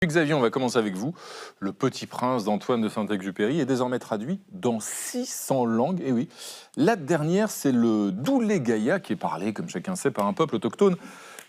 Xavier, on va commencer avec vous. Le Petit Prince d'Antoine de Saint-Exupéry est désormais traduit dans 600 langues. Et oui, la dernière, c'est le Doulé Gaïa, qui est parlé, comme chacun sait, par un peuple autochtone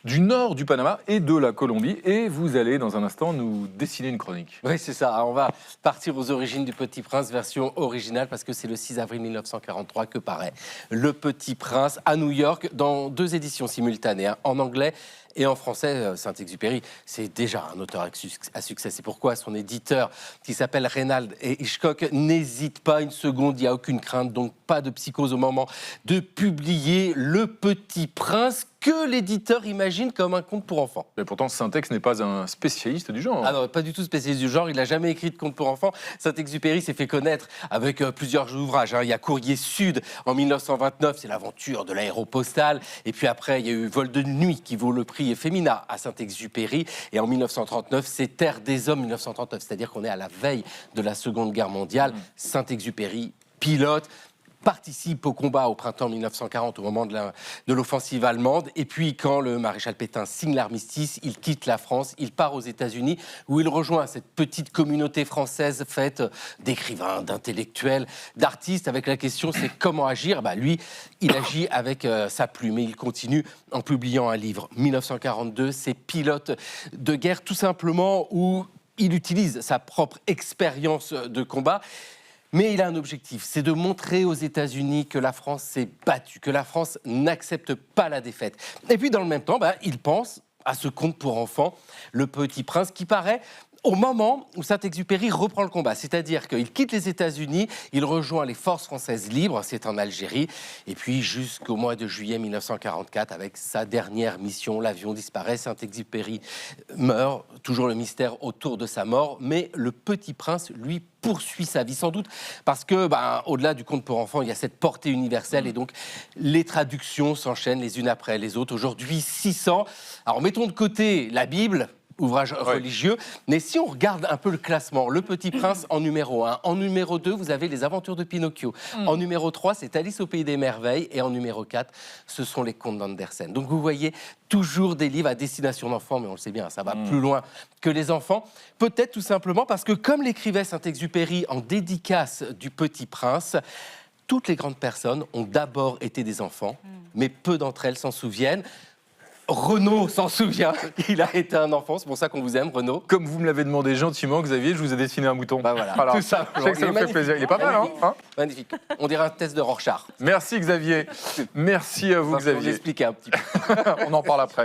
du nord du Panama et de la Colombie. Et vous allez, dans un instant, nous dessiner une chronique. Oui, c'est ça. On va partir aux origines du Petit Prince, version originale, parce que c'est le 6 avril 1943 que paraît Le Petit Prince à New York, dans 2 éditions simultanées, hein, en anglais et en français. Saint-Exupéry, c'est déjà un auteur à succès. C'est pourquoi son éditeur, qui s'appelle Reynald et Hitchcock, n'hésite pas une seconde, il n'y a aucune crainte, donc pas de psychose au moment de publier Le Petit Prince, que l'éditeur imagine comme un conte pour enfants. Mais pourtant, Saint-Ex n'est pas un spécialiste du genre. Ah non, pas du tout spécialiste du genre, il n'a jamais écrit de conte pour enfants. Saint-Exupéry s'est fait connaître avec plusieurs ouvrages, hein. Il y a Courrier Sud en 1929, c'est l'aventure de l'aéropostale. Et puis après, il y a eu Vol de nuit qui vaut le prix Femina à Saint-Exupéry. Et en 1939, c'est Terre des Hommes 1939, c'est-à-dire qu'on est à la veille de la Seconde Guerre mondiale. Saint-Exupéry pilote, participe au combat au printemps 1940 au moment de l'offensive allemande. Et puis quand le maréchal Pétain signe l'armistice, il quitte la France, il part aux États-Unis où il rejoint cette petite communauté française faite d'écrivains, d'intellectuels, d'artistes, avec la question c'est comment agir. Lui, il agit avec sa plume et il continue en publiant un livre. 1942, c'est Pilote de guerre, tout simplement, où il utilise sa propre expérience de combat. Mais il a un objectif, c'est de montrer aux États-Unis que la France s'est battue, que la France n'accepte pas la défaite. Et puis dans le même temps, il pense à ce conte pour enfants, Le Petit Prince, qui paraît au moment où Saint-Exupéry reprend le combat. C'est-à-dire qu'il quitte les États-Unis, il rejoint les forces françaises libres, c'est en Algérie, et puis jusqu'au mois de juillet 1944, avec sa dernière mission, l'avion disparaît, Saint-Exupéry meurt, toujours le mystère autour de sa mort, mais le Petit Prince, lui, poursuit sa vie, sans doute parce que, au-delà du conte pour enfants, il y a cette portée universelle et donc les traductions s'enchaînent les unes après les autres. Aujourd'hui, 600. Alors, mettons de côté la Bible, ouvrage religieux, mais si on regarde un peu le classement, Le Petit Prince en numéro 1, en numéro 2, vous avez Les Aventures de Pinocchio, en numéro 3, c'est Alice au Pays des Merveilles, et en numéro 4, ce sont les contes d'Andersen. Donc vous voyez, toujours des livres à destination d'enfants, mais on le sait bien, ça va plus loin que les enfants, peut-être tout simplement parce que, comme l'écrivait Saint-Exupéry en dédicace du Petit Prince, toutes les grandes personnes ont d'abord été des enfants, mais peu d'entre elles s'en souviennent. Renaud s'en souvient, il a été un enfant, c'est pour ça qu'on vous aime, Renaud. Comme vous me l'avez demandé gentiment, Xavier, je vous ai dessiné un mouton. Voilà, tout ça. Je sais que ça vous fait plaisir. Il est pas mal, hein? Magnifique. On dirait un test de Rorschach. Merci Xavier. Merci à vous, Xavier. On va vous expliquer un petit peu. On en parle après.